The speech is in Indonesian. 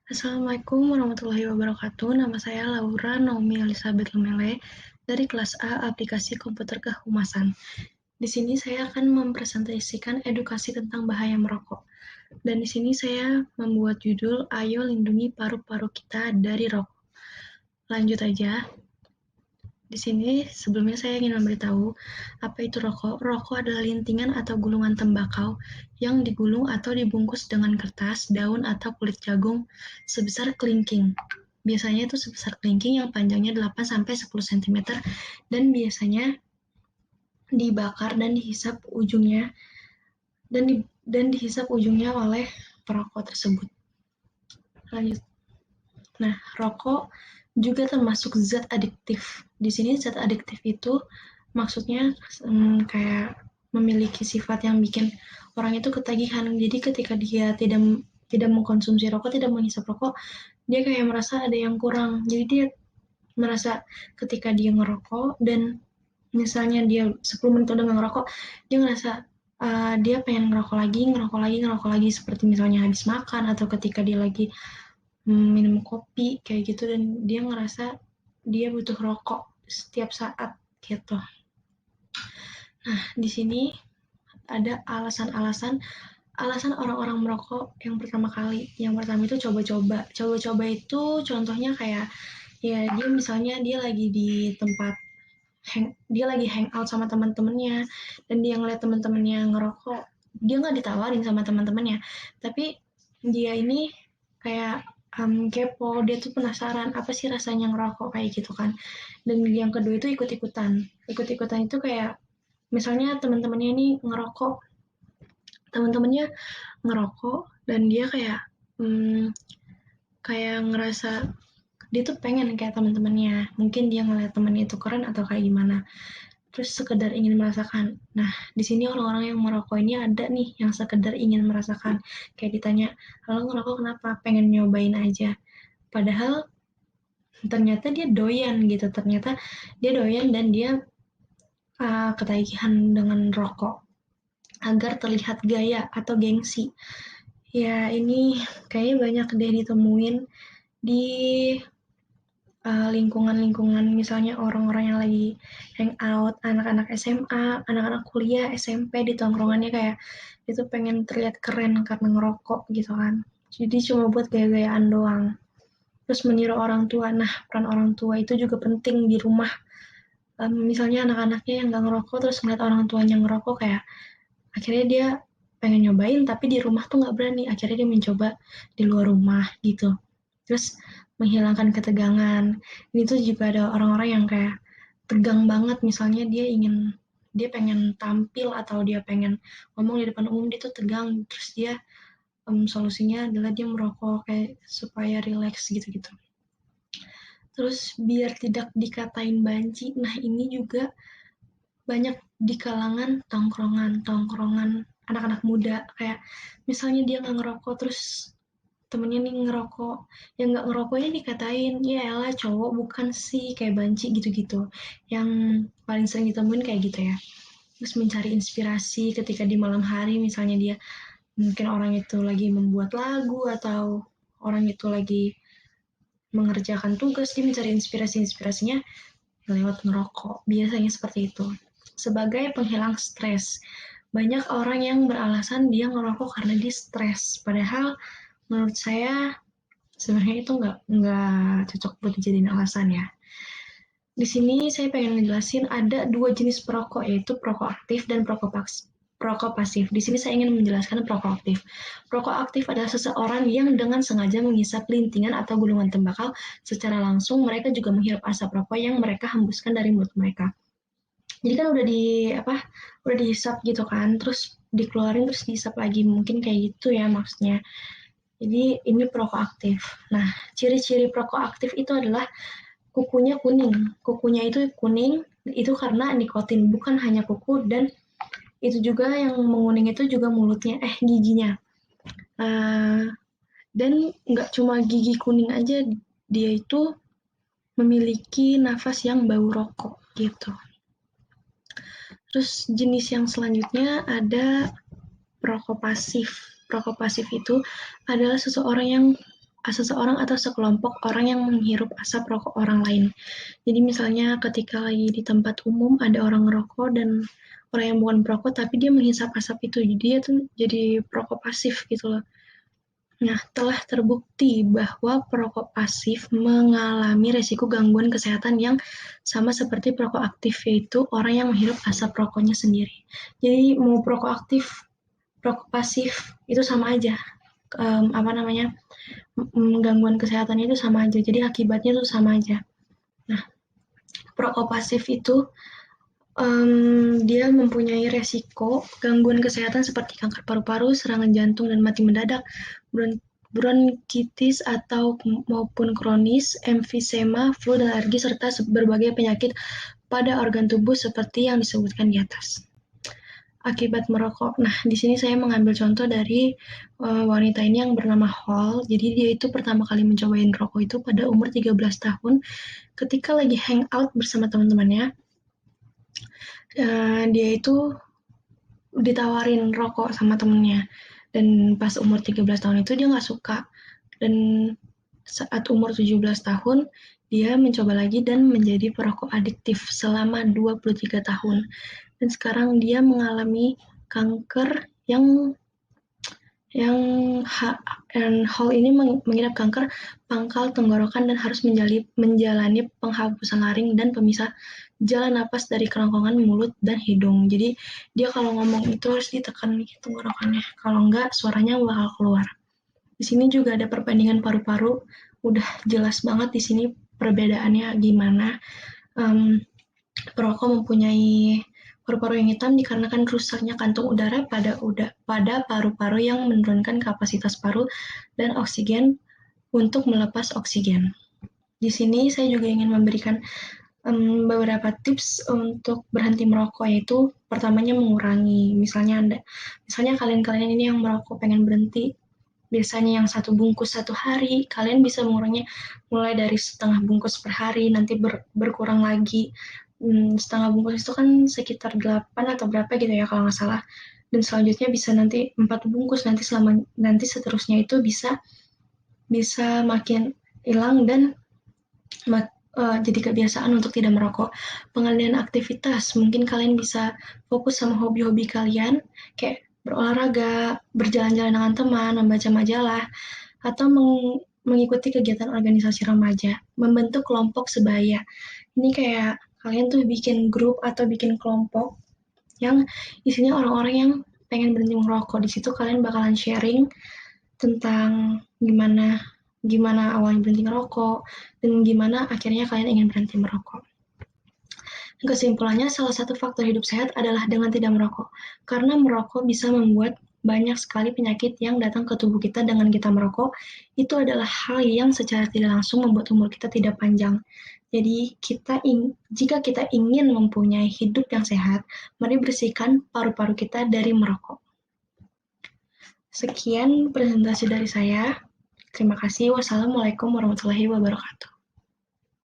Assalamualaikum warahmatullahi wabarakatuh. Nama saya Laura Naomi Elizabeth Lemele dari kelas A Aplikasi Komputer Kehumasan. Di sini saya akan mempresentasikan edukasi tentang bahaya merokok. Dan di sini saya membuat judul Ayo Lindungi Paru-paru Kita dari Rokok. Lanjut aja. Di sini sebelumnya saya ingin memberitahu apa itu rokok. Rokok adalah lintingan atau gulungan tembakau yang digulung atau dibungkus dengan kertas, daun, atau kulit jagung sebesar kelingking. Biasanya itu sebesar kelingking yang panjangnya 8-10 cm dan biasanya dibakar dan dihisap ujungnya dihisap oleh perokok tersebut. Lanjut. Nah, rokok juga termasuk zat adiktif. Di sini zat adiktif itu maksudnya kayak memiliki sifat yang bikin orang itu ketagihan. Jadi ketika dia tidak mengkonsumsi rokok, tidak menghisap rokok, dia kayak merasa ada yang kurang. Jadi dia merasa ketika dia ngerokok dan misalnya dia 10 menit udah ngerokok, dia ngerasa dia pengen ngerokok lagi seperti misalnya habis makan atau ketika dia lagi minum kopi kayak gitu dan dia ngerasa dia butuh rokok setiap saat gitu. Nah, di sini ada alasan orang-orang merokok yang pertama kali. Yang pertama itu coba-coba. Coba-coba itu contohnya kayak ya dia misalnya dia lagi di tempat dia lagi hangout sama teman-temannya dan dia ngeliat teman-temannya ngerokok, dia nggak ditawarin sama teman-temannya, tapi dia ini kayak kepo, dia tuh penasaran apa sih rasanya ngerokok kayak gitu kan. Dan yang kedua itu ikut-ikutan itu kayak misalnya teman-temannya ngerokok dan dia kayak kayak ngerasa dia tuh pengen kayak teman-temannya, mungkin dia ngeliat temannya itu keren atau kayak gimana, terus sekedar ingin merasakan. Nah, di sini orang-orang yang merokok ini ada nih yang sekedar ingin merasakan, kayak ditanya, "Lo ngerokok kenapa?" Pengen nyobain aja. Padahal ternyata dia doyan gitu, ternyata dia doyan dan dia ketagihan dengan rokok agar terlihat gaya atau gengsi. Ya, ini kayaknya banyak deh ditemuin di lingkungan-lingkungan misalnya orang-orang yang lagi hangout, anak-anak SMA, anak-anak kuliah, SMP di tongkrongannya kayak itu pengen terlihat keren karena ngerokok gitu kan. Jadi cuma buat gaya-gayaan doang. Terus meniru orang tua. Nah, peran orang tua itu juga penting di rumah. Misalnya anak-anaknya yang nggak ngerokok terus ngeliat orang tuanya ngerokok kayak akhirnya dia pengen nyobain tapi di rumah tuh nggak berani. Akhirnya dia mencoba di luar rumah gitu. Terus menghilangkan ketegangan. Ini tuh juga ada orang-orang yang kayak tegang banget, misalnya dia pengen tampil atau dia pengen ngomong di depan umum, dia tuh tegang, terus dia solusinya adalah dia merokok kayak supaya rileks gitu-gitu. Terus biar tidak dikatain banci, nah ini juga banyak di kalangan tongkrongan anak-anak muda, kayak misalnya dia nggak ngerokok terus temennya nih ngerokok, yang nggak ngerokoknya dikatain, ya elah cowok bukan sih, kayak banci gitu-gitu, yang paling sering ditemuin kayak gitu ya. Terus mencari inspirasi ketika di malam hari, misalnya dia mungkin orang itu lagi membuat lagu atau orang itu lagi mengerjakan tugas, dia mencari inspirasinya lewat ngerokok, biasanya seperti itu. Sebagai penghilang stres, banyak orang yang beralasan dia ngerokok karena dia stres, padahal menurut saya sebenarnya itu nggak cocok buat dijadiin alasan ya. Di sini saya pengen ngejelasin ada dua jenis perokok, yaitu perokok aktif dan perokok pasif. Di sini saya ingin menjelaskan perokok aktif. Perokok aktif adalah seseorang yang dengan sengaja menghisap lintingan atau gulungan tembakau secara langsung. Mereka juga menghirup asap rokok yang mereka hembuskan dari mulut mereka. Jadi kan udah dihisap gitu kan, terus dikeluarin terus dihisap lagi, mungkin kayak gitu ya maksudnya. Jadi ini perokok aktif. Nah, ciri-ciri perokok aktif itu adalah kukunya kuning. Kukunya itu kuning itu karena nikotin, bukan hanya kuku, dan itu juga yang menguning itu juga giginya. Uh, dan nggak cuma gigi kuning aja, dia itu memiliki nafas yang bau rokok gitu. Terus jenis yang selanjutnya ada perokok pasif. Perokok pasif itu adalah seseorang yang seseorang atau sekelompok orang yang menghirup asap rokok orang lain. Jadi misalnya ketika lagi di tempat umum ada orang ngerokok dan orang yang bukan perokok tapi dia menghisap asap itu, jadi dia tuh jadi perokok pasif gitu loh. Nah, telah terbukti bahwa perokok pasif mengalami resiko gangguan kesehatan yang sama seperti perokok aktif, yaitu orang yang menghirup asap rokoknya sendiri. Jadi mau perokok aktif, perokok pasif itu sama aja. Apa namanya, gangguan kesehatan itu sama aja. Jadi akibatnya itu sama aja. Nah, perokok pasif itu dia mempunyai resiko gangguan kesehatan seperti kanker paru-paru, serangan jantung dan mati mendadak, bronkitis atau maupun kronis, emfisema, flu dan alergi serta berbagai penyakit pada organ tubuh seperti yang disebutkan di atas. Akibat merokok. Nah, di sini saya mengambil contoh dari wanita ini yang bernama Hall. Jadi dia itu pertama kali mencobain rokok itu pada umur 13 tahun ketika lagi hangout bersama teman-temannya. Dia itu ditawarin rokok sama temennya. Dan pas umur 13 tahun itu dia nggak suka. Dan saat umur 17 tahun, dia mencoba lagi dan menjadi perokok adiktif selama 23 tahun. Dan sekarang dia mengalami kanker yang Hall ini mengidap kanker pangkal tenggorokan dan harus menjalani penghapusan laring dan pemisah jalan napas dari kerongkongan mulut dan hidung. Jadi dia kalau ngomong itu harus ditekan tenggorokannya. Kalau enggak suaranya bakal keluar. Di sini juga ada perbandingan paru-paru. Udah jelas banget di sini perbedaannya gimana. Perokok mempunyai paru-paru yang hitam dikarenakan rusaknya kantung udara pada paru-paru yang menurunkan kapasitas paru dan oksigen untuk melepas oksigen. Di sini saya juga ingin memberikan beberapa tips untuk berhenti merokok, yaitu pertamanya mengurangi. Misalnya kalian ini yang merokok pengen berhenti, biasanya yang 1 bungkus 1 hari, kalian bisa mengurangi mulai dari setengah bungkus per hari, nanti berkurang lagi. Setengah bungkus itu kan sekitar 8 atau berapa gitu ya kalau nggak salah. Dan selanjutnya bisa nanti 4 bungkus, nanti seterusnya itu bisa makin hilang dan jadi kebiasaan untuk tidak merokok. Pengalihan aktivitas, mungkin kalian bisa fokus sama hobi-hobi kalian, kayak berolahraga, berjalan-jalan dengan teman, membaca majalah, atau mengikuti kegiatan organisasi remaja, membentuk kelompok sebaya. Ini kayak kalian tuh bikin grup atau bikin kelompok yang isinya orang-orang yang pengen berhenti merokok. Di situ kalian bakalan sharing tentang gimana gimana awalnya berhenti merokok dan gimana akhirnya kalian ingin berhenti merokok. Kesimpulannya, salah satu faktor hidup sehat adalah dengan tidak merokok. Karena merokok bisa membuat banyak sekali penyakit yang datang ke tubuh kita dengan kita merokok. Itu adalah hal yang secara tidak langsung membuat umur kita tidak panjang. Jadi, jika kita ingin mempunyai hidup yang sehat, mari bersihkan paru-paru kita dari merokok. Sekian presentasi dari saya. Terima kasih. Wassalamualaikum warahmatullahi wabarakatuh.